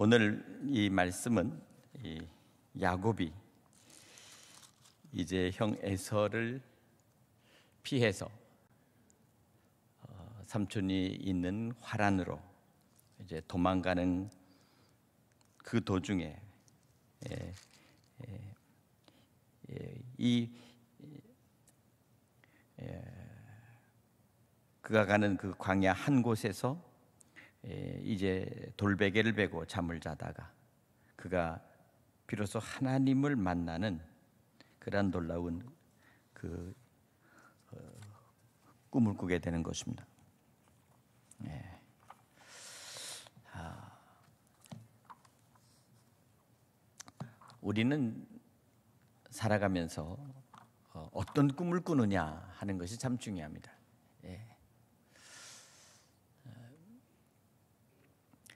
오늘 이 말씀은 이 야곱이 이제 형 에서를 피해서 삼촌이 있는 화란으로 이제 도망가는 그 도중에 그가 가는 그 광야 한 곳에서 이제 돌베개를 베고 잠을 자다가 그가 비로소 하나님을 만나는 그러한 놀라운 그 꿈을 꾸게 되는 것입니다. 우리는 살아가면서 어떤 꿈을 꾸느냐 하는 것이 참 중요합니다.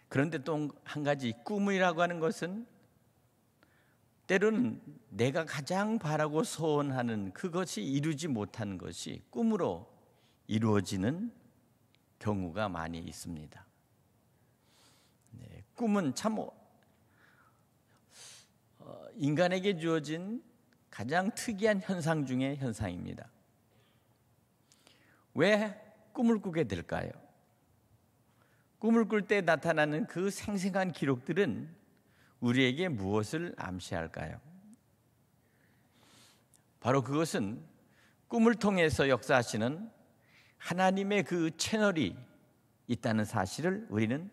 그런데 또 한 가지, 꿈이라고 하는 것은 때로는 내가 가장 바라고 소원하는 그것이 이루지 못한 것이 꿈으로 이루어지는 경우가 많이 있습니다. 꿈은 참 인간에게 주어진 가장 특이한 현상 중의 현상입니다. 왜 꿈을 꾸게 될까요? 꿈을 꿀 때 나타나는 그 생생한 기록들은 우리에게 무엇을 암시할까요? 바로 그것은 꿈을 통해서 역사하시는 하나님의 그 채널이 있다는 사실을 우리는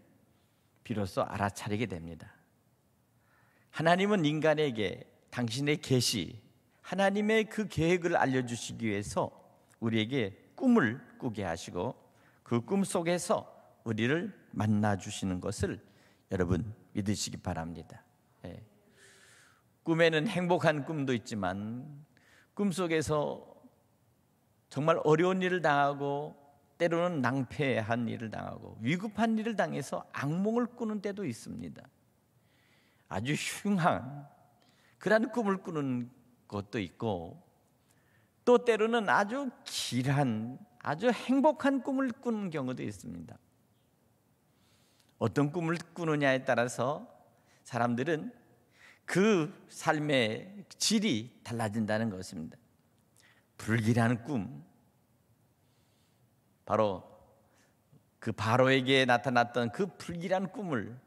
비로소 알아차리게 됩니다. 하나님은 인간에게 당신의 계시, 하나님의 그 계획을 알려주시기 위해서 우리에게 꿈을 꾸게 하시고 그 꿈 속에서 우리를 만나주시는 것을 여러분 믿으시기 바랍니다. 꿈에는 행복한 꿈도 있지만 꿈속에서 정말 어려운 일을 당하고 때로는 낭패한 일을 당하고 위급한 일을 당해서 악몽을 꾸는 때도 있습니다. 아주 흉한 그런 꿈을 꾸는 것도 있고 또 때로는 아주 길한 아주 행복한 꿈을 꾸는 경우도 있습니다. 어떤 꿈을 꾸느냐에 따라서 사람들은 그 삶의 질이 달라진다는 것입니다. 불길한 꿈, 바로 그 바로에게 나타났던 그 불길한 꿈을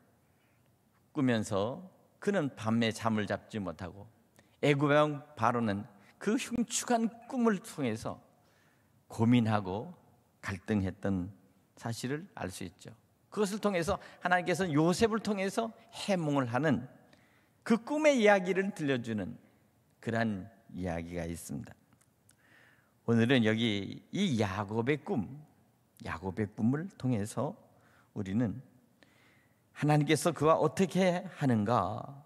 꾸면서 그는 밤에 잠을 잡지 못하고 애굽의 왕 바로는 그 흉측한 꿈을 통해서 고민하고 갈등했던 사실을 알 수 있죠. 그것을 통해서 하나님께서는 요셉을 통해서 해몽을 하는 그 꿈의 이야기를 들려주는 그러한 이야기가 있습니다. 오늘은 여기 이 야곱의 꿈을 통해서 우리는 하나님께서 그와 어떻게 하는가,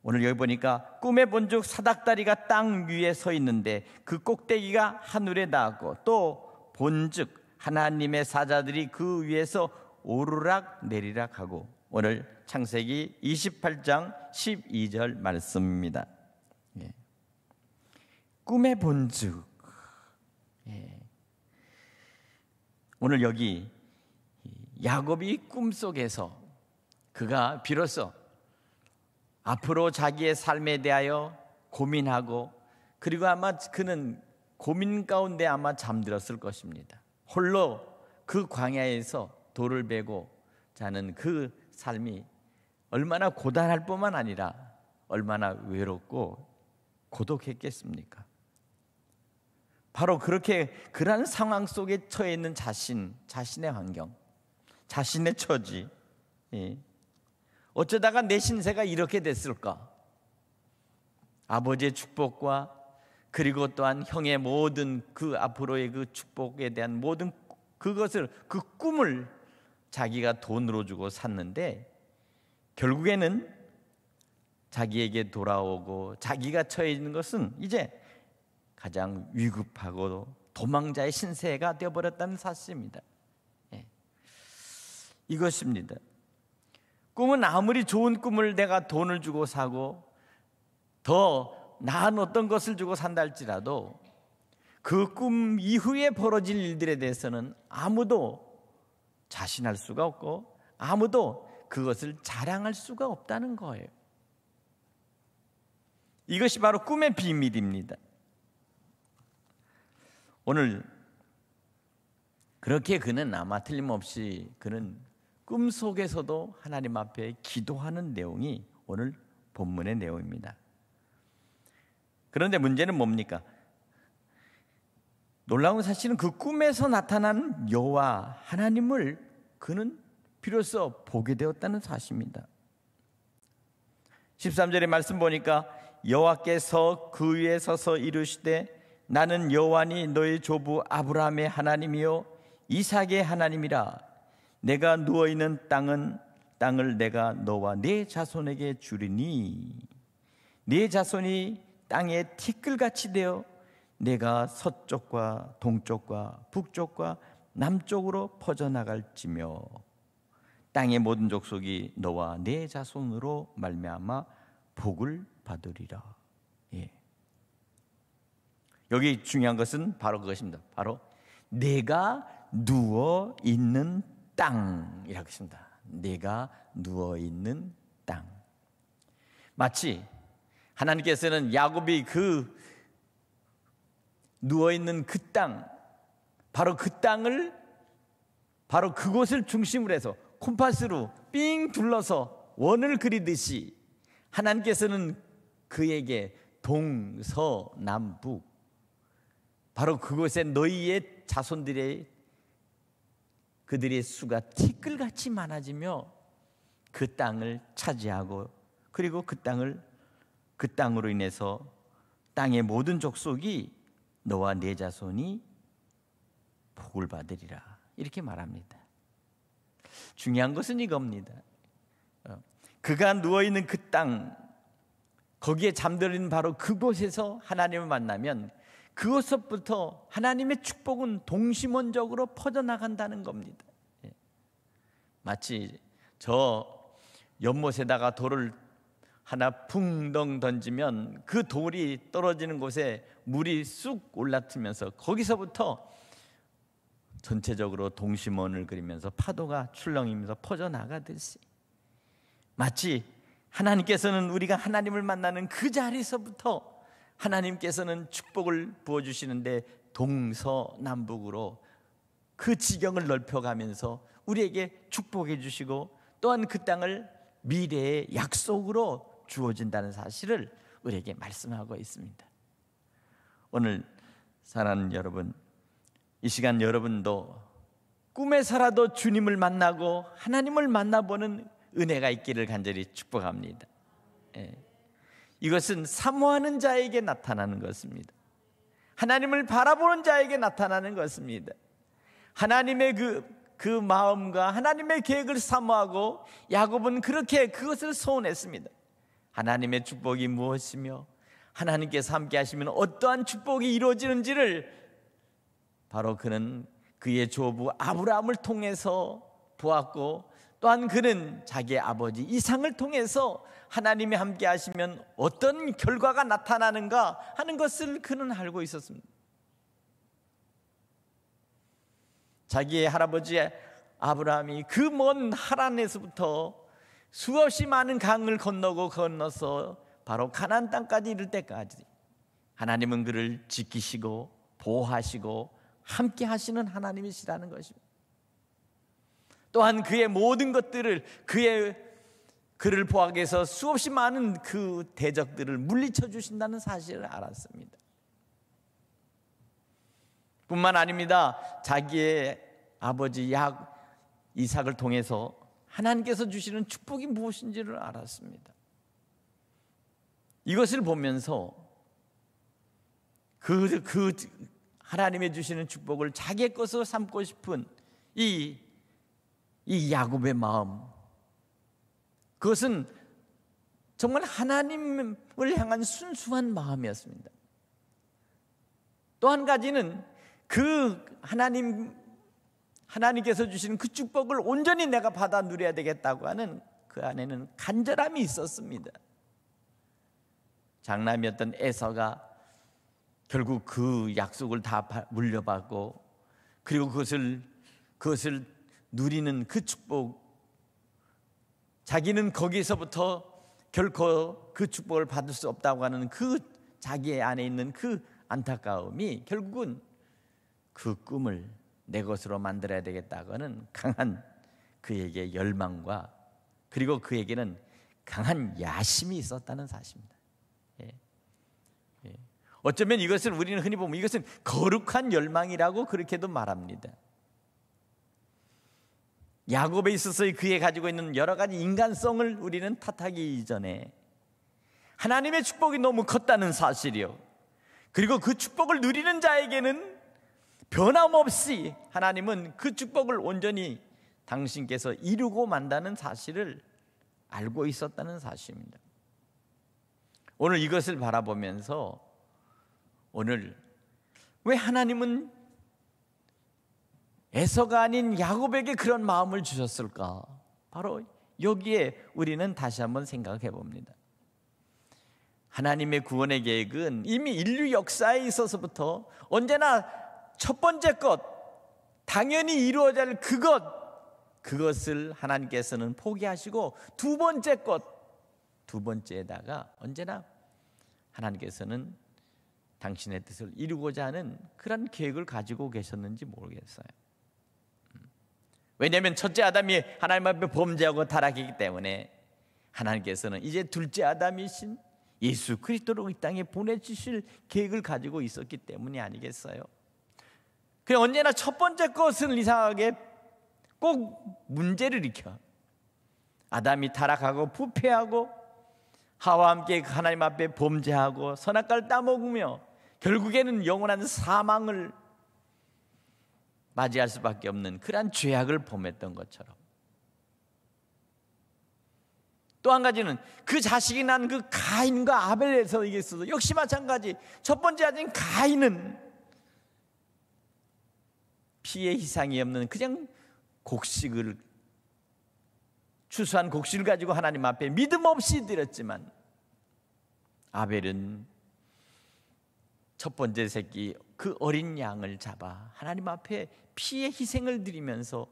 오늘 여기 보니까 꿈에 본즉 사닥다리가 땅 위에 서 있는데 그 꼭대기가 하늘에 닿았고 또 본즉 하나님의 사자들이 그 위에서 오르락 내리락 하고, 오늘 창세기 28장 12절 말씀입니다. 꿈에 본즉, 오늘 여기 야곱이 꿈속에서 그가 비로소 앞으로 자기의 삶에 대하여 고민하고, 그리고 아마 그는 고민 가운데 아마 잠들었을 것입니다. 홀로 그 광야에서 돌을 베고 자는 그 삶이 얼마나 고단할 뿐만 아니라 얼마나 외롭고 고독했겠습니까? 바로 그렇게 그러한 상황 속에 처해 있는 자신의 환경, 자신의 처지, 어쩌다가 내 신세가 이렇게 됐을까? 아버지의 축복과 그리고 또한 형의 모든 그 앞으로의 그 축복에 대한 모든 그것을, 그 꿈을 자기가 돈으로 주고 샀는데 결국에는 자기에게 돌아오고 자기가 처해 있는 것은 이제 가장 위급하고 도망자의 신세가 되어버렸다는 사실입니다. 이것입니다. 꿈은 아무리 좋은 꿈을 내가 돈을 주고 사고 더 나은 어떤 것을 주고 산다 할지라도 그 꿈 이후에 벌어질 일들에 대해서는 아무도 자신할 수가 없고 아무도 그것을 자랑할 수가 없다는 거예요. 이것이 바로 꿈의 비밀입니다. 오늘 그렇게 그는 아마 틀림없이 그는 꿈속에서도 하나님 앞에 기도하는 내용이 오늘 본문의 내용입니다. 그런데 문제는 뭡니까? 놀라운 사실은 그 꿈에서 나타난 여호와 하나님을 그는 비로소 보게 되었다는 사실입니다. 13절의 말씀 보니까 여호와께서 그 위에 서서 이르시되 나는 여호와니 너의 조부 아브라함의 하나님이요 이삭의 하나님이라. 내가 누워있는 땅을 내가 너와 네 자손에게 주리니 네 자손이 땅에 티끌같이 되어 내가 서쪽과 동쪽과 북쪽과 남쪽으로 퍼져나갈지며 땅의 모든 족속이 너와 네 자손으로 말미암아 복을 받으리라. 예. 여기 중요한 것은 바로 그것입니다. 바로 내가 누워 있는 땅이라고 했습니다. 내가 누워 있는 땅. 마치 하나님께서는 야곱이 그 누워 있는 그 땅, 바로 그 땅을 바로 그곳을 중심으로 해서 콤파스로 삥 둘러서 원을 그리듯이 하나님께서는 그에게 동서남북 바로 그곳에 너희의 자손들의 그들의 수가 티끌같이 많아지며 그 땅을 차지하고 그리고 그 땅으로 인해서 땅의 모든 족속이 너와 네 자손이 복을 받으리라 이렇게 말합니다. 중요한 것은 이겁니다. 그가 누워있는 그 땅 거기에 잠들은 바로 그곳에서 하나님을 만나면 그곳서부터 하나님의 축복은 동시mon적으로 퍼져나간다는 겁니다. 마치 저 연못에다가 돌을 하나 붕덩 던지면 그 돌이 떨어지는 곳에 물이 쑥 올라트면서 거기서부터 전체적으로 동심원을 그리면서 파도가 출렁이면서 퍼져나가듯이 마치 하나님께서는 우리가 하나님을 만나는 그 자리에서부터 하나님께서는 축복을 부어주시는데 동서남북으로 그 지경을 넓혀가면서 우리에게 축복해 주시고 또한 그 땅을 미래의 약속으로 주어진다는 사실을 우리에게 말씀하고 있습니다. 오늘 사랑하는 여러분, 이 시간 여러분도 꿈에서라도 주님을 만나고 하나님을 만나보는 은혜가 있기를 간절히 축복합니다. 이것은 사모하는 자에게 나타나는 것입니다. 하나님을 바라보는 자에게 나타나는 것입니다. 하나님의 그 마음과 하나님의 계획을 사모하고 야곱은 그렇게 그것을 소원했습니다. 하나님의 축복이 무엇이며 하나님께서 함께 하시면 어떠한 축복이 이루어지는지를 바로 그는 그의 조부 아브라함을 통해서 보았고 또한 그는 자기의 아버지 이삭을 통해서 하나님이 함께 하시면 어떤 결과가 나타나는가 하는 것을 그는 알고 있었습니다. 자기의 할아버지 아브라함이 그 먼 하란에서부터 수없이 많은 강을 건너서 바로 가나안 땅까지 이를 때까지 하나님은 그를 지키시고 보호하시고 함께 하시는 하나님이시라는 것입니다. 또한 그의 모든 것들을 그를 보호하기 위해서 수없이 많은 그 대적들을 물리쳐 주신다는 사실을 알았습니다. 뿐만 아닙니다. 자기의 아버지 이삭을 통해서 하나님께서 주시는 축복이 무엇인지를 알았습니다. 이것을 보면서 그 하나님의 주시는 축복을 자기의 것으로 삼고 싶은 이 야곱의 마음, 그것은 정말 하나님을 향한 순수한 마음이었습니다. 또 한 가지는 그 하나님께서 주시는 그 축복을 온전히 내가 받아 누려야 되겠다고 하는 그 안에는 간절함이 있었습니다. 장남이었던 에서가 결국 그 약속을 다 물려받고 그리고 그것을 누리는 그 축복, 자기는 거기서부터 결코 그 축복을 받을 수 없다고 하는 그 자기의 안에 있는 그 안타까움이 결국은 그 꿈을 내 것으로 만들어야 되겠다고 하는 강한 그에게 열망과 그리고 그에게는 강한 야심이 있었다는 사실입니다. 어쩌면 이것을 우리는 흔히 보면 이것은 거룩한 열망이라고 그렇게도 말합니다. 야곱에 있어서의 그에 가지고 있는 여러 가지 인간성을 우리는 탓하기 이전에 하나님의 축복이 너무 컸다는 사실이요, 그리고 그 축복을 누리는 자에게는 변함없이 하나님은 그 축복을 온전히 당신께서 이루고 만다는 사실을 알고 있었다는 사실입니다. 오늘 이것을 바라보면서 오늘 왜 하나님은 에서가 아닌 야곱에게 그런 마음을 주셨을까? 바로 여기에 우리는 다시 한번 생각해 봅니다. 하나님의 구원의 계획은 이미 인류 역사에 있어서부터 언제나 첫 번째 것, 당연히 이루어져야 할 그것을 하나님께서는 포기하시고 두 번째 것, 두 번째에다가 언제나 하나님께서는 당신의 뜻을 이루고자 하는 그런 계획을 가지고 계셨는지 모르겠어요. 왜냐하면 첫째 아담이 하나님 앞에 범죄하고 타락했기 때문에 하나님께서는 이제 둘째 아담이신 예수 그리스도를 이 땅에 보내주실 계획을 가지고 있었기 때문이 아니겠어요? 그냥 언제나 첫 번째 것은 이상하게 꼭 문제를 일으켜 아담이 타락하고 부패하고 하와 함께 하나님 앞에 범죄하고 선악과를 따먹으며 결국에는 영원한 사망을 맞이할 수밖에 없는 그러한 죄악을 범했던 것처럼, 또 한 가지는 그 자식이 난 그 가인과 아벨에서 이게 있어도 역시 마찬가지. 첫 번째 아들인 가인은 피의 희생이 없는 그냥 곡식을, 추수한 곡식을 가지고 하나님 앞에 믿음 없이 드렸지만, 아벨은 첫 번째 새끼 그 어린 양을 잡아 하나님 앞에 피의 희생을 드리면서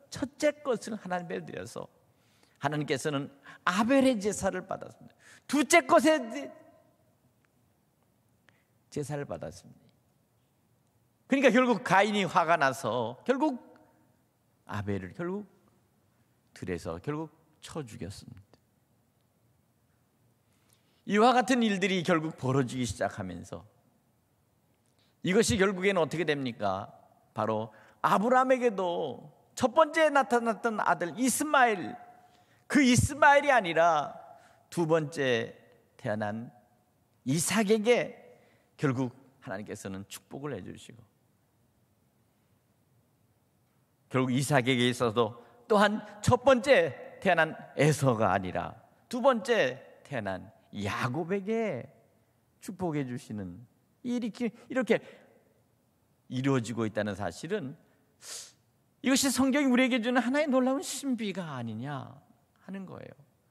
첫째 것을 하나님 앞에 드려서 하나님께서는 아벨의 제사를 받았습니다. 둘째 것의 제사를 받았습니다. 그러니까 결국 가인이 화가 나서 결국 아벨을 결국 들에서 결국 쳐 죽였습니다. 이와 같은 일들이 결국 벌어지기 시작하면서 이것이 결국에는 어떻게 됩니까? 바로 아브라함에게도 첫 번째 나타났던 아들 이스마엘, 그 이스마엘이 아니라 두 번째 태어난 이삭에게 결국 하나님께서는 축복을 해주시고, 결국 이삭에게 있어서 또한 첫 번째 태어난 에서가 아니라 두 번째 태어난 야곱에게 축복해 주시는 일이 이렇게 이루어지고 있다는 사실은 이것이 성경이 우리에게 주는 하나의 놀라운 신비가 아니냐 하는 거예요.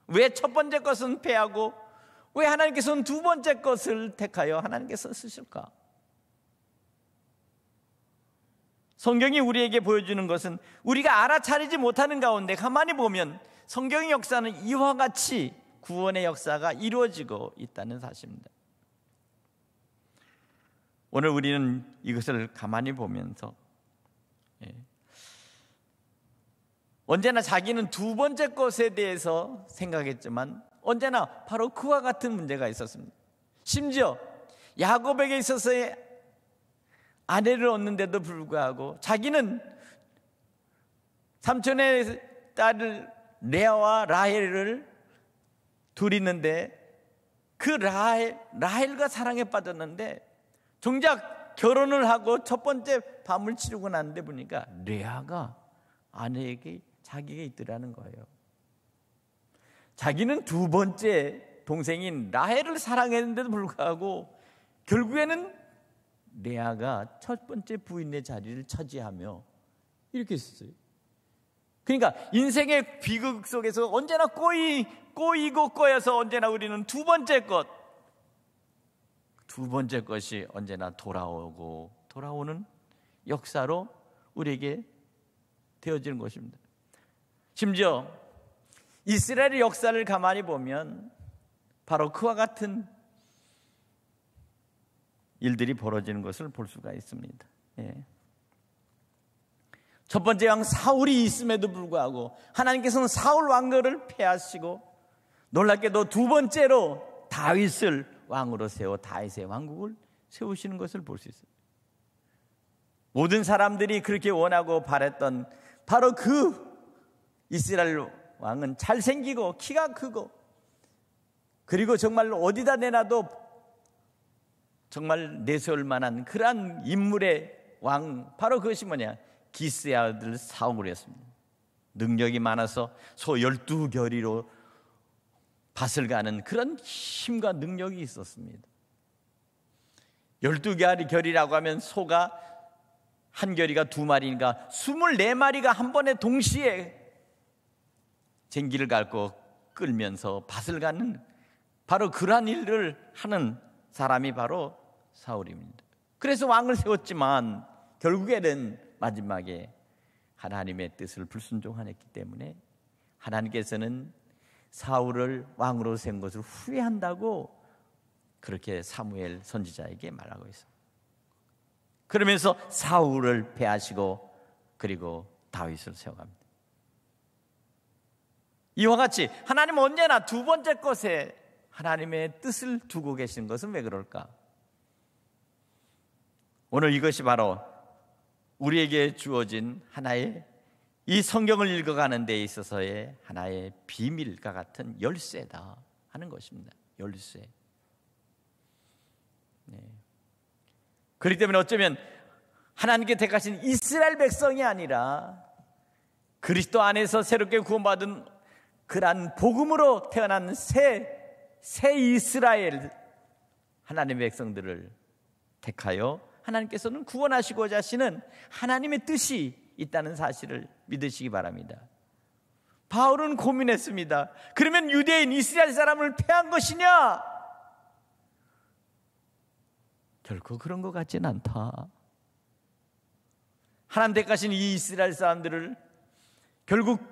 왜 첫 번째 것은 패하고 왜 하나님께서는 두 번째 것을 택하여 하나님께서 쓰실까? 성경이 우리에게 보여주는 것은 우리가 알아차리지 못하는 가운데 가만히 보면 성경의 역사는 이와 같이 구원의 역사가 이루어지고 있다는 사실입니다. 오늘 우리는 이것을 가만히 보면서 언제나 자기는 두 번째 것에 대해서 생각했지만 언제나 바로 그와 같은 문제가 있었습니다. 심지어 야곱에게 있어서의 아내를 얻는데도 불구하고 자기는 삼촌의 딸을 레아와 라헬을 둘이 있는데 그 라헬과 사랑에 빠졌는데 정작 결혼을 하고 첫 번째 밤을 치르고 났는데 보니까 레아가 아내에게 자기가 있더라는 거예요. 자기는 두 번째 동생인 라헬을 사랑했는데도 불구하고 결국에는 레아가 첫 번째 부인의 자리를 차지하며 이렇게 했어요. 그러니까 인생의 비극 속에서 언제나 꼬이고 꼬여서 언제나 우리는 두 번째 것이 언제나 돌아오는 역사로 우리에게 되어지는 것입니다. 심지어 이스라엘의 역사를 가만히 보면 바로 그와 같은 일들이 벌어지는 것을 볼 수가 있습니다. 첫 번째 왕 사울이 있음에도 불구하고 하나님께서는 사울 왕거를 폐하시고, 놀랍게도 두 번째로 다윗을 왕으로 세워 다윗의 왕국을 세우시는 것을 볼 수 있어요. 모든 사람들이 그렇게 원하고 바랬던 바로 그 이스라엘 왕은 잘생기고 키가 크고, 그리고 정말 어디다 내놔도 정말 내세울 만한 그러한 인물의 왕, 바로 그것이 뭐냐? 기스의 아들 사울이었습니다. 능력이 많아서 소 12결의로 밭을 가는 그런 힘과 능력이 있었습니다. 12결이라고 하면 소가 한 결이가 2마리니까 24마리가 한 번에 동시에 쟁기를 밟고 끌면서 밭을 가는 바로 그러한 일을 하는 사람이 바로 사울입니다. 그래서 왕을 세웠지만 결국에는 마지막에 하나님의 뜻을 불순종하였기 때문에 하나님께서는 사울을 왕으로 세운 것을 후회한다고 그렇게 사무엘 선지자에게 말하고 있어요. 그러면서 사울을 패하시고 그리고 다윗을 세워갑니다. 이와 같이 하나님은 언제나 두 번째 것에 하나님의 뜻을 두고 계시는 것은 왜 그럴까? 오늘 이것이 바로 우리에게 주어진 하나의 이 성경을 읽어가는 데 있어서의 하나의 비밀과 같은 열쇠다 하는 것입니다. 열쇠. 그렇기 때문에 어쩌면 하나님께 택하신 이스라엘 백성이 아니라 그리스도 안에서 새롭게 구원받은 그러한 복음으로 태어난 새 이스라엘 하나님의 백성들을 택하여 하나님께서는 구원하시고자 하시는 하나님의 뜻이 있다는 사실을 믿으시기 바랍니다. 바울은 고민했습니다. 그러면 유대인 이스라엘 사람을 패한 것이냐? 결코 그런 것 같진 않다. 하나님 택하신 이 이스라엘 사람들을 결국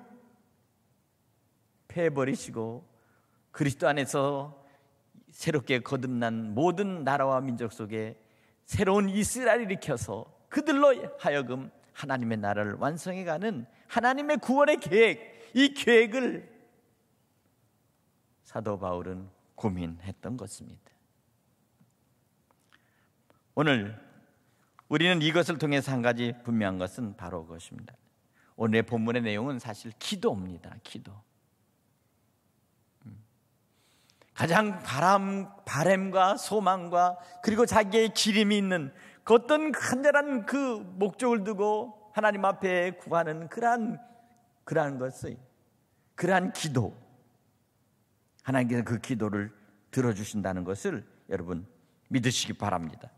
패해버리시고 그리스도 안에서 새롭게 거듭난 모든 나라와 민족 속에 새로운 이스라엘을 일으켜서 그들로 하여금 하나님의 나라를 완성해가는 하나님의 구원의 계획, 이 계획을 사도 바울은 고민했던 것입니다. 오늘 우리는 이것을 통해서 한 가지 분명한 것은 바로 그것입니다. 오늘의 본문의 내용은 사실 기도입니다. 기도. 가장 바람과 소망과 그리고 자기의 기림이 있는 그 어떤 간절한 그 목적을 두고 하나님 앞에 구하는 그러한 것을, 그러한 기도, 하나님께서 그 기도를 들어주신다는 것을 여러분 믿으시기 바랍니다.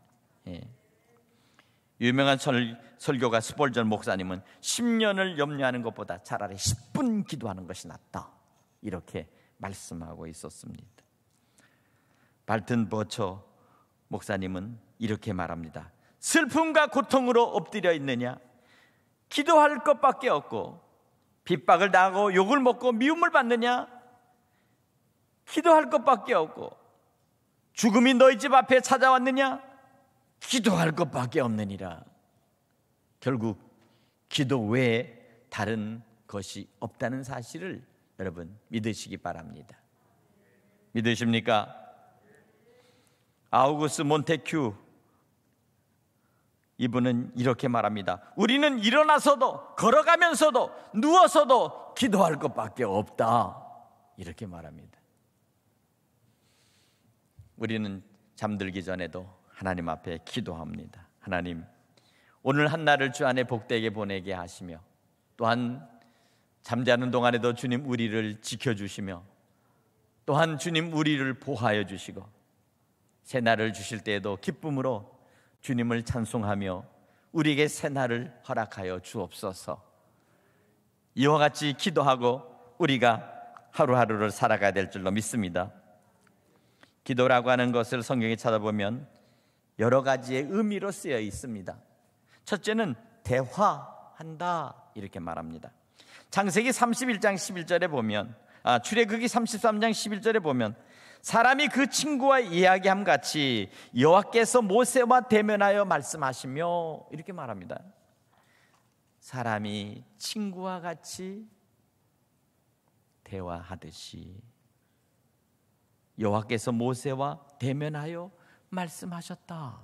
유명한 설교가 스폴전 목사님은 10년을 염려하는 것보다 차라리 10분 기도하는 것이 낫다, 이렇게 말씀하고 있었습니다. 발튼 버처 목사님은 이렇게 말합니다. 슬픔과 고통으로 엎드려 있느냐? 기도할 것밖에 없고 핍박을 당하고 욕을 먹고 미움을 받느냐? 기도할 것밖에 없고 죽음이 너희 집 앞에 찾아왔느냐? 기도할 것밖에 없느니라. 결국 기도 외에 다른 것이 없다는 사실을 여러분 믿으시기 바랍니다. 믿으십니까? 아우구스 몬테큐 이분은 이렇게 말합니다. 우리는 일어나서도 걸어가면서도 누워서도 기도할 것밖에 없다, 이렇게 말합니다. 우리는 잠들기 전에도 하나님 앞에 기도합니다. 하나님, 오늘 한 날을 주 안에 복되게 보내게 하시며 또한 잠자는 동안에도 주님 우리를 지켜주시며 또한 주님 우리를 보호하여 주시고 새 날을 주실 때에도 기쁨으로 주님을 찬송하며 우리에게 새 날을 허락하여 주옵소서. 이와 같이 기도하고 우리가 하루하루를 살아가야 될 줄로 믿습니다. 기도라고 하는 것을 성경에 찾아보면 여러 가지의 의미로 쓰여 있습니다. 첫째는 대화한다, 이렇게 말합니다. 창세기 31장 11절에 보면, 출애굽기 33장 11절에 보면 사람이 그 친구와 이야기함 같이 여호와께서 모세와 대면하여 말씀하시며 이렇게 말합니다. 사람이 친구와 같이 대화하듯이 여호와께서 모세와 대면하여 말씀하셨다.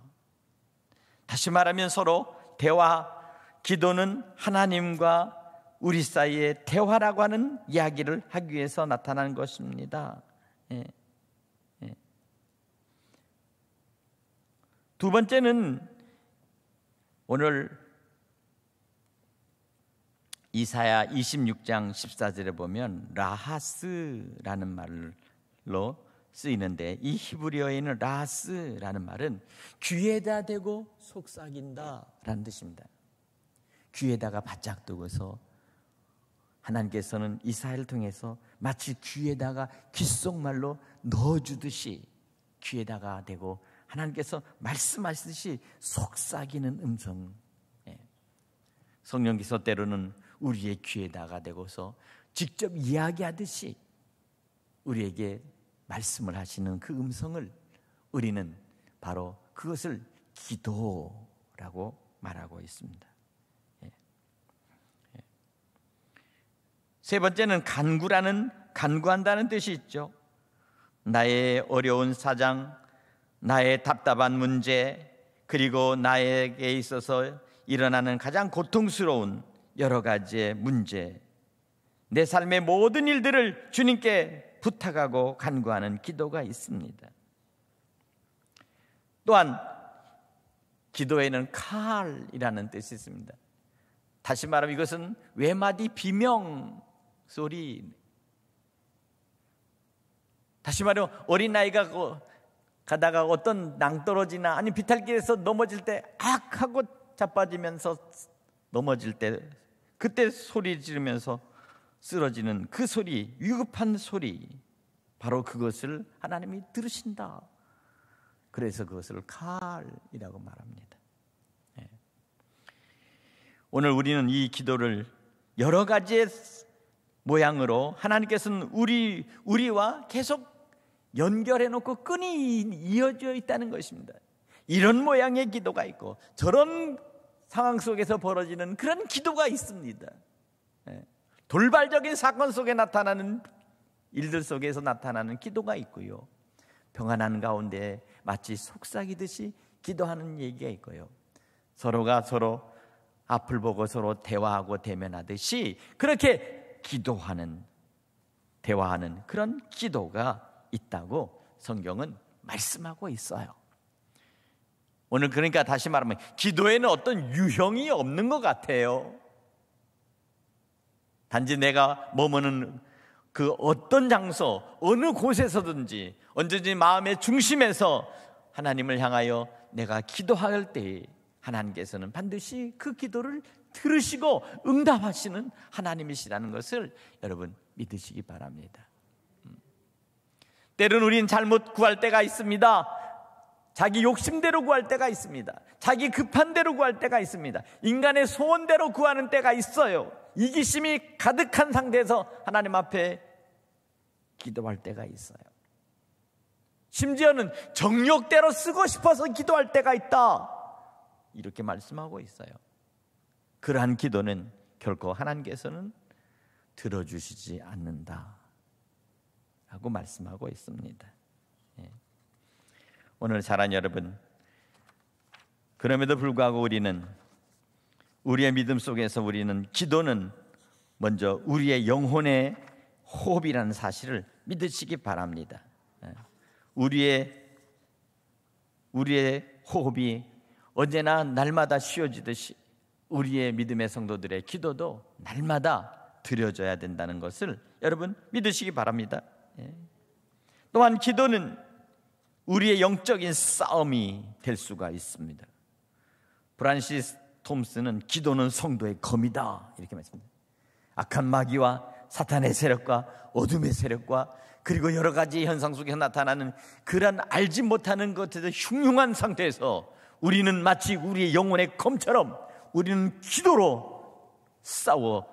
다시 말하면 서로 대화, 기도는 하나님과 우리 사이의 대화라고 하는 이야기를 하기 위해서 나타나는 것입니다. 예. 예. 두 번째는 오늘 이사야 26장 14절에 보면 라하스라는 말로 쓰이는데, 이 히브리어에는 라하스라는 말은 귀에다 대고 속삭인다 라는 뜻입니다. 귀에다가 바짝 두고서 하나님께서는 이사야를 통해서 마치 귀에다가 귓속말로 넣어주듯이 귀에다가 대고 하나님께서 말씀하시듯이 속삭이는 음성, 성령께서 때로는 우리의 귀에다가 대고서 직접 이야기하듯이 우리에게 말씀을 하시는 그 음성을 우리는 바로 그것을 기도라고 말하고 있습니다. 세 번째는 간구한다는 뜻이 있죠. 나의 어려운 사정, 나의 답답한 문제, 그리고 나에게 있어서 일어나는 가장 고통스러운 여러 가지의 문제, 내 삶의 모든 일들을 주님께 부탁하고 간구하는 기도가 있습니다. 또한 기도에는 칼이라는 뜻이 있습니다. 다시 말하면 이것은 외마디 비명 소리. 다시 말하면 어린아이가 가다가 어떤 낭떠러지나 아니 비탈길에서 넘어질 때 악 하고 자빠지면서 넘어질 때 그때 소리 지르면서 쓰러지는 그 소리, 위급한 소리, 바로 그것을 하나님이 들으신다. 그래서 그것을 칼이라고 말합니다. 오늘 우리는 이 기도를 여러 가지의 모양으로 하나님께서는 우리와 계속 연결해 놓고 끈이 이어져 있다는 것입니다. 이런 모양의 기도가 있고 저런 상황 속에서 벌어지는 그런 기도가 있습니다. 돌발적인 사건 속에 나타나는 일들 속에서 나타나는 기도가 있고요, 평안한 가운데 마치 속삭이듯이 기도하는 얘기가 있고요, 서로가 서로 앞을 보고 서로 대화하고 대면하듯이 그렇게 기도하는, 대화하는 그런 기도가 있다고 성경은 말씀하고 있어요. 오늘 그러니까 다시 말하면 기도에는 어떤 유형이 없는 것 같아요. 단지 내가 머무는 그 어떤 장소, 어느 곳에서든지 언제든지 마음의 중심에서 하나님을 향하여 내가 기도할 때 하나님께서는 반드시 그 기도를 들으시고 응답하시는 하나님이시라는 것을 여러분 믿으시기 바랍니다. 때로는 우리는 잘못 구할 때가 있습니다. 자기 욕심대로 구할 때가 있습니다. 자기 급한 대로 구할 때가 있습니다. 인간의 소원대로 구하는 때가 있어요. 이기심이 가득한 상태에서 하나님 앞에 기도할 때가 있어요. 심지어는 정욕대로 쓰고 싶어서 기도할 때가 있다, 이렇게 말씀하고 있어요. 그러한 기도는 결코 하나님께서는 들어주시지 않는다 라고 말씀하고 있습니다. 오늘 사랑하는 여러분, 그럼에도 불구하고 우리는 우리의 믿음 속에서 우리는 기도는 먼저 우리의 영혼의 호흡이라는 사실을 믿으시기 바랍니다. 우리의 호흡이 언제나 날마다 쉬어지듯이 우리의 믿음의 성도들의 기도도 날마다 드려져야 된다는 것을 여러분 믿으시기 바랍니다. 또한 기도는 우리의 영적인 싸움이 될 수가 있습니다. 프란시스 톰슨은 기도는 성도의 검이다 이렇게 말씀합니다. 악한 마귀와 사탄의 세력과 어둠의 세력과 그리고 여러 가지 현상 속에서 나타나는 그런 알지 못하는 것에서 흉흉한 상태에서 우리는 마치 우리의 영혼의 검처럼 우리는 기도로 싸워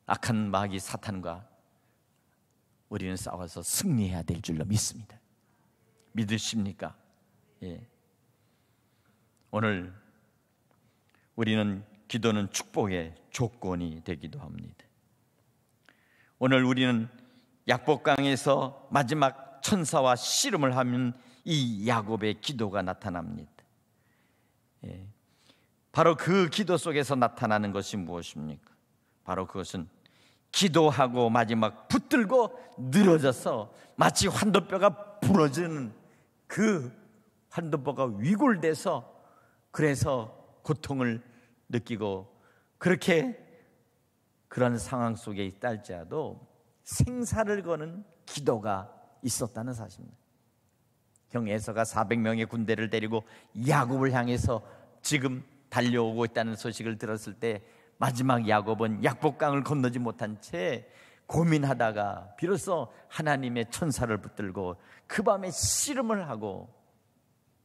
악한 마귀 사탄과 우리는 싸워서 승리해야 될 줄로 믿습니다. 믿으십니까? 예. 오늘 우리는 기도는 축복의 조건이 되기도 합니다. 오늘 우리는 약복강에서 마지막 천사와 씨름을 하면 이 야곱의 기도가 나타납니다. 예. 바로 그 기도 속에서 나타나는 것이 무엇입니까? 바로 그것은 기도하고 마지막 붙들고 늘어져서 마치 환도뼈가 부러지는 그 환도뼈가 위골돼서 그래서 고통을 느끼고 그렇게 그런 상황 속에 있다 할지라도 생사를 거는 기도가 있었다는 사실입니다. 형 에서가 400명의 군대를 데리고 야곱을 향해서 지금 달려오고 있다는 소식을 들었을 때 마지막 야곱은 약복강을 건너지 못한 채 고민하다가 비로소 하나님의 천사를 붙들고 그 밤에 씨름을 하고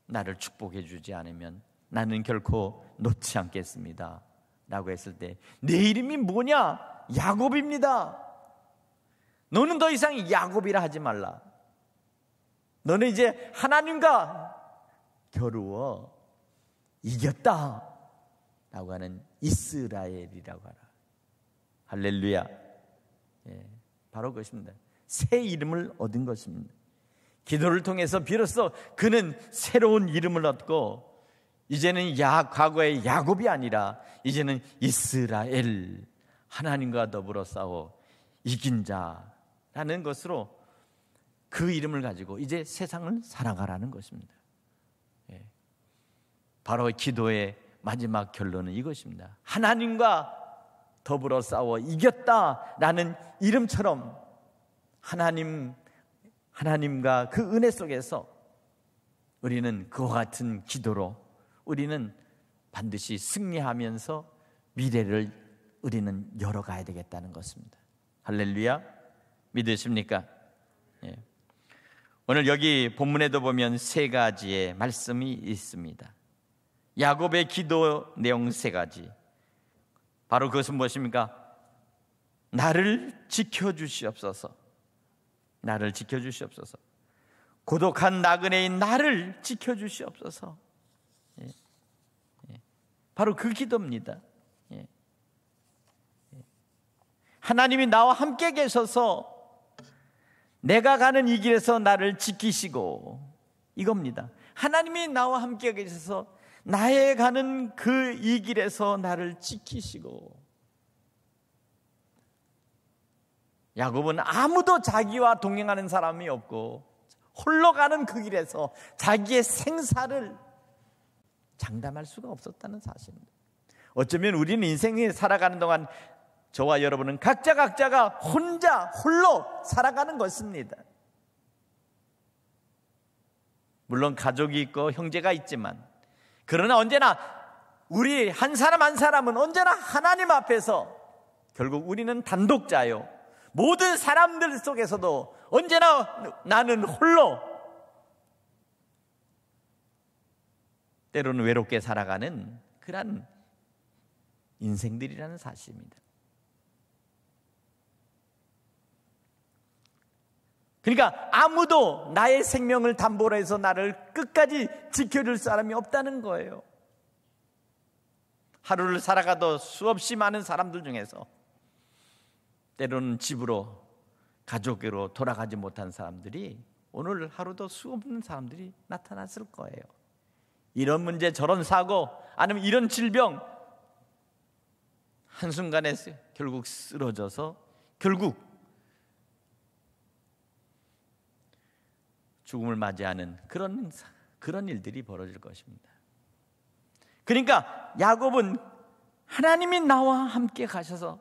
나를 축복해 주지 않으면 나는 결코 놓지 않겠습니다 라고 했을 때 내 이름이 뭐냐? 야곱입니다. 너는 더 이상 야곱이라 하지 말라. 너는 이제 하나님과 겨루어 이겼다 라고 하는 이스라엘이라고 하라. 할렐루야. 예, 바로 그것입니다. 새 이름을 얻은 것입니다. 기도를 통해서 비로소 그는 새로운 이름을 얻고 이제는 과거의 야곱이 아니라 이제는 이스라엘, 하나님과 더불어 싸워 이긴 자라는 것으로 그 이름을 가지고 이제 세상을 살아가라는 것입니다. 예. 바로 기도의 마지막 결론은 이것입니다. 하나님과 더불어 싸워 이겼다라는 이름처럼 하나님과 그 은혜 속에서 우리는 그와 같은 기도로 우리는 반드시 승리하면서 미래를 우리는 열어가야 되겠다는 것입니다. 할렐루야. 믿으십니까? 예. 오늘 여기 본문에도 보면 세 가지의 말씀이 있습니다. 야곱의 기도 내용 세 가지. 바로 그것은 무엇입니까? 나를 지켜주시옵소서. 나를 지켜주시옵소서. 고독한 나그네인 나를 지켜주시옵소서. 예. 예. 바로 그 기도입니다. 예. 예. 하나님이 나와 함께 계셔서 내가 가는 이 길에서 나를 지키시고 이겁니다. 하나님이 나와 함께 계셔서 나의 가는 그 이 길에서 나를 지키시고. 야곱은 아무도 자기와 동행하는 사람이 없고 홀로 가는 그 길에서 자기의 생사를 장담할 수가 없었다는 사실입니다. 어쩌면 우리는 인생에 살아가는 동안 저와 여러분은 각자가 홀로 살아가는 것입니다. 물론 가족이 있고 형제가 있지만 그러나 언제나 우리 한 사람 한 사람은 언제나 하나님 앞에서 결국 우리는 단독자요. 모든 사람들 속에서도 언제나 나는 홀로 때로는 외롭게 살아가는 그런 인생들이라는 사실입니다. 그러니까 아무도 나의 생명을 담보로 해서 나를 끝까지 지켜줄 사람이 없다는 거예요. 하루를 살아가도 수없이 많은 사람들 중에서 때로는 집으로 가족으로 돌아가지 못한 사람들이 오늘 하루도 수없는 사람들이 나타났을 거예요. 이런 문제 저런 사고 아니면 이런 질병 한순간에 결국 쓰러져서 결국 죽음을 맞이하는 그런 일들이 벌어질 것입니다. 그러니까 야곱은 하나님이 나와 함께 가셔서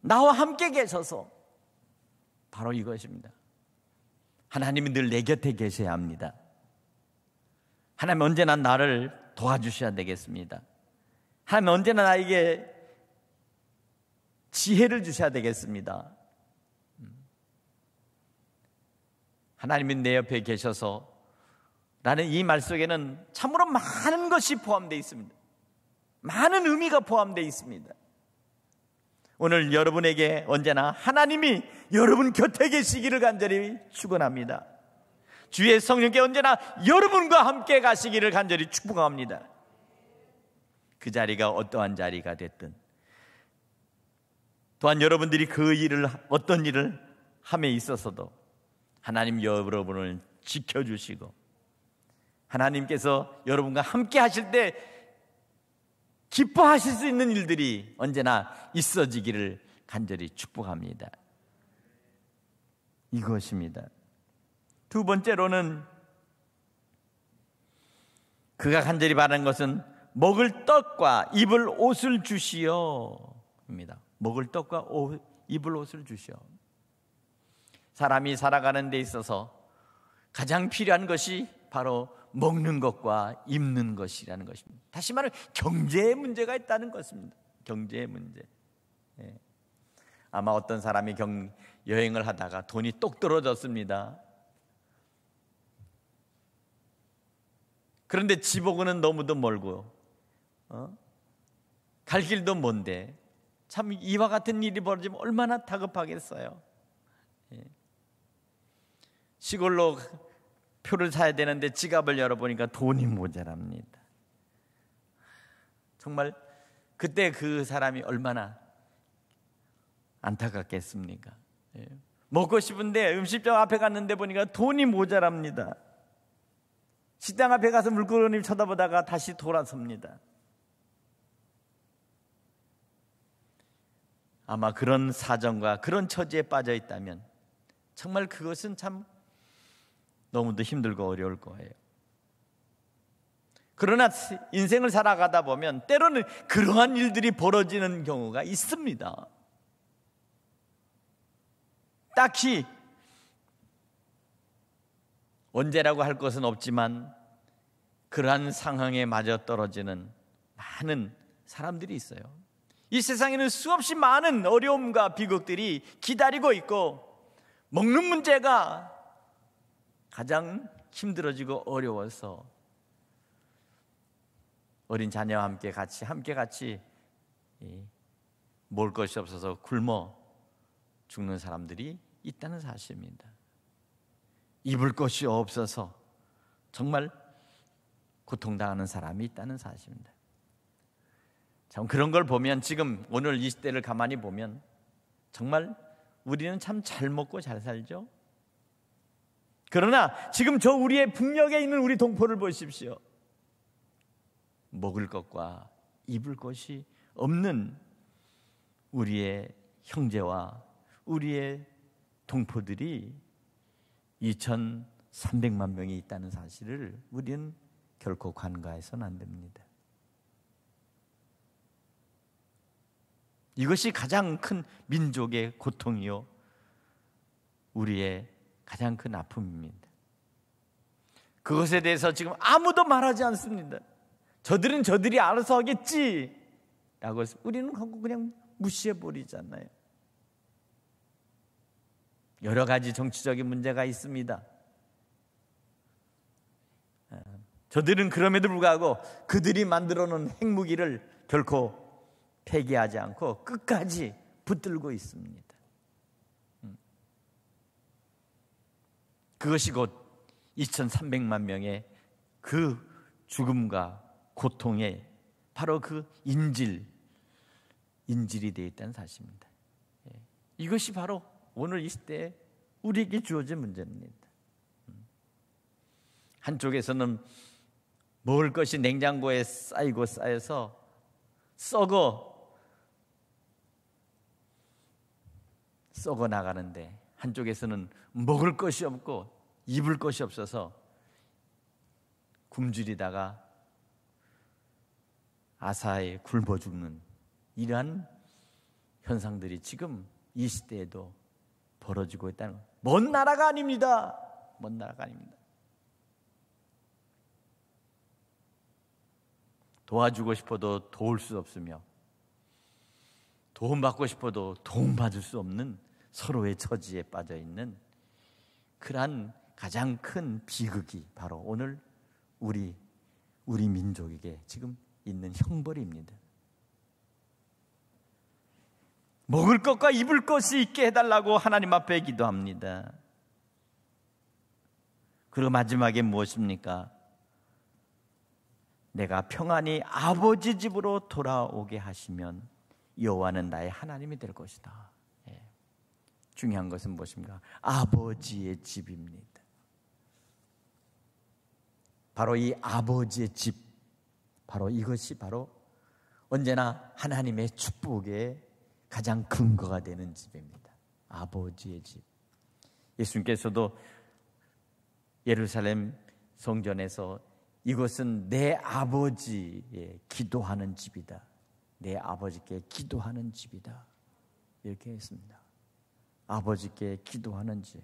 나와 함께 계셔서 바로 이것입니다. 하나님이 늘 내 곁에 계셔야 합니다. 하나님 언제나 나를 도와주셔야 되겠습니다. 하나님 언제나 나에게 지혜를 주셔야 되겠습니다. 하나님이 내 옆에 계셔서 라는 이 말 속에는 참으로 많은 것이 포함되어 있습니다. 많은 의미가 포함되어 있습니다. 오늘 여러분에게 언제나 하나님이 여러분 곁에 계시기를 간절히 축원합니다. 주의 성령께 언제나 여러분과 함께 가시기를 간절히 축복합니다. 그 자리가 어떠한 자리가 됐든, 또한 여러분들이 그 일을, 어떤 일을 함에 있어서도 하나님 여러분을 지켜주시고 하나님께서 여러분과 함께 하실 때 기뻐하실 수 있는 일들이 언제나 있어지기를 간절히 축복합니다. 이것입니다. 두 번째로는 그가 간절히 바라는 것은 먹을 떡과 입을 옷을 주시오입니다. 먹을 떡과 입을 옷을 주시오. 사람이 살아가는 데 있어서 가장 필요한 것이 바로 먹는 것과 입는 것이라는 것입니다. 다시 말하면 경제의 문제가 있다는 것입니다. 경제의 문제. 아마 어떤 사람이 여행을 하다가 돈이 똑 떨어졌습니다. 그런데 지복은 너무도 멀고 갈 길도 먼데 참 이와 같은 일이 벌어지면 얼마나 다급하겠어요. 시골로 표를 사야 되는데 지갑을 열어보니까 돈이 모자랍니다. 정말 그때 그 사람이 얼마나 안타깝겠습니까? 먹고 싶은데 음식점 앞에 갔는데 보니까 돈이 모자랍니다. 식당 앞에 가서 물끄러미 쳐다보다가 다시 돌아섭니다. 아마 그런 사정과 그런 처지에 빠져 있다면 정말 그것은 참 너무도 힘들고 어려울 거예요. 그러나 인생을 살아가다 보면 때로는 그러한 일들이 벌어지는 경우가 있습니다. 딱히 언제라고 할 것은 없지만 그러한 상황에 맞아 떨어지는 많은 사람들이 있어요. 이 세상에는 수없이 많은 어려움과 비극들이 기다리고 있고 먹는 문제가 가장 힘들어지고 어려워서 어린 자녀와 함께 같이 먹을 것이 없어서 굶어 죽는 사람들이 있다는 사실입니다. 입을 것이 없어서 정말 고통당하는 사람이 있다는 사실입니다. 참 그런 걸 보면 지금 오늘 이 시대를 가만히 보면 정말 우리는 참 잘 먹고 잘 살죠. 그러나 지금 저 우리의 북녘에 있는 우리 동포를 보십시오. 먹을 것과 입을 것이 없는 우리의 형제와 우리의 동포들이 2,300만 명이 있다는 사실을 우리는 결코 간과해서는 안 됩니다. 이것이 가장 큰 민족의 고통이요 우리의 가장 큰 아픔입니다. 그것에 대해서 지금 아무도 말하지 않습니다. 저들은 저들이 알아서 하겠지 라고 해서 우리는 그냥 무시해버리잖아요. 여러 가지 정치적인 문제가 있습니다. 저들은 그럼에도 불구하고 그들이 만들어 놓은 핵무기를 결코 폐기하지 않고 끝까지 붙들고 있습니다. 그것이 곧 2,300만 명의 그 죽음과 고통의 바로 그 인질이 되어 있다는 사실입니다. 이것이 바로 오늘 이 시대에 우리에게 주어진 문제입니다. 한쪽에서는 먹을 것이 냉장고에 쌓여서 썩어 나가는데 한쪽에서는 먹을 것이 없고 입을 것이 없어서 굶주리다가 아사에 굶어 죽는 이러한 현상들이 지금 이 시대에도 벌어지고 있다는 것. 먼 나라가 아닙니다. 먼 나라가 아닙니다. 도와주고 싶어도 도울 수 없으며 도움받고 싶어도 도움받을 수 없는 서로의 처지에 빠져 있는 그러한 가장 큰 비극이 바로 오늘 우리 민족에게 지금 있는 형벌입니다. 먹을 것과 입을 것이 있게 해달라고 하나님 앞에 기도합니다. 그리고 마지막에 무엇입니까? 내가 평안히 아버지 집으로 돌아오게 하시면 여호와는 나의 하나님이 될 것이다. 중요한 것은 무엇입니까? 아버지의 집입니다. 바로 이 아버지의 집, 바로 이것이 바로 언제나 하나님의 축복의 가장 근거가 되는 집입니다. 아버지의 집. 예수님께서도 예루살렘 성전에서 이것은 내 아버지의 기도하는 집이다. 내 아버지께 기도하는 집이다. 이렇게 했습니다. 아버지께 기도하는 집.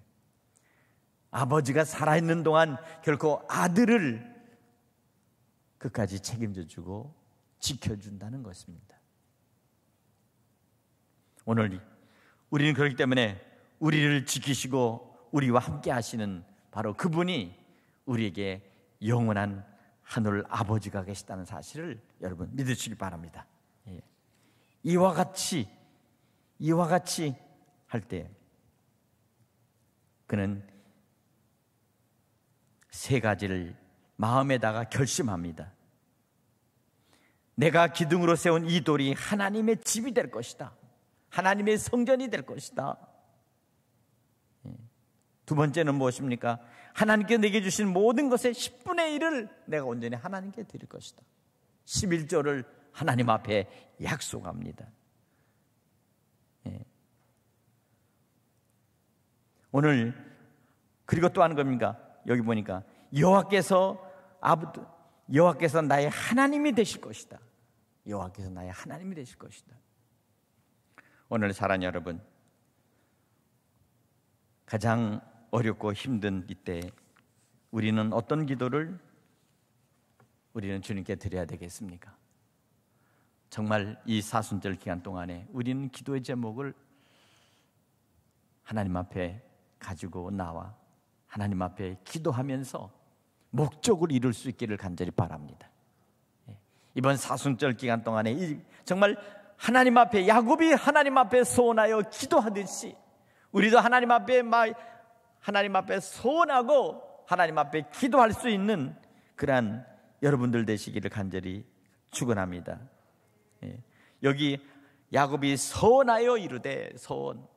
아버지가 살아있는 동안 결코 아들을 끝까지 책임져 주고 지켜준다는 것입니다. 오늘 우리는 그렇기 때문에 우리를 지키시고 우리와 함께 하시는 바로 그분이 우리에게 영원한 하늘 아버지가 계시다는 사실을 여러분 믿으시기 바랍니다. 이와 같이 할 때 그는 세 가지를 마음에다가 결심합니다. 내가 기둥으로 세운 이 돌이 하나님의 집이 될 것이다. 하나님의 성전이 될 것이다. 두 번째는 무엇입니까? 하나님께 내게 주신 모든 것의 10분의 1을 내가 온전히 하나님께 드릴 것이다. 11조를 하나님 앞에 약속합니다. 오늘 그리고 또 하는 겁니까? 여기 보니까 여호와께서 나의 하나님이 되실 것이다. 여호와께서 나의 하나님이 되실 것이다. 오늘 사랑하는 여러분, 가장 어렵고 힘든 이때 우리는 어떤 기도를 우리는 주님께 드려야 되겠습니까? 정말 이 사순절 기간 동안에 우리는 기도의 제목을 하나님 앞에 가지고 나와 하나님 앞에 기도하면서 목적을 이룰 수 있기를 간절히 바랍니다. 이번 사순절 기간 동안에 정말 하나님 앞에 야곱이 하나님 앞에 소원하여 기도하듯이 우리도 하나님 앞에 소원하고 하나님 앞에 기도할 수 있는 그러한 여러분들 되시기를 간절히 축원합니다. 여기 야곱이 소원하여 이르되 소원,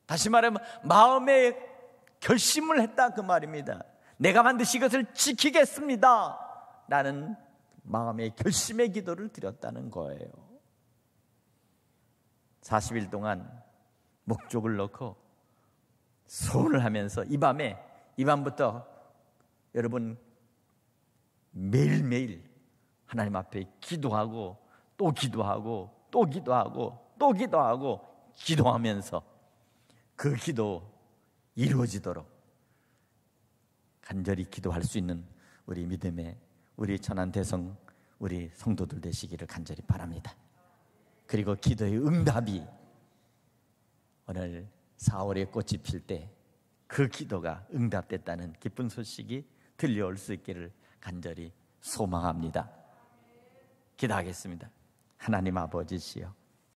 다시 말하면 마음의 결심을 했다 그 말입니다. 내가 반드시 이것을 지키겠습니다 라는 마음의 결심의 기도를 드렸다는 거예요. 40일 동안 목적을 넣고 소원을 하면서 이 밤부터 여러분 매일매일 하나님 앞에 기도하고 또 기도하고 또 기도하고 또 기도하고 기도하면서 그 기도 이루어지도록 간절히 기도할 수 있는 우리 믿음의 우리 천한 대성 우리 성도들 되시기를 간절히 바랍니다. 그리고 기도의 응답이 오늘 4월에 꽃이 필 때 그 기도가 응답됐다는 기쁜 소식이 들려올 수 있기를 간절히 소망합니다. 기도하겠습니다. 하나님 아버지시여,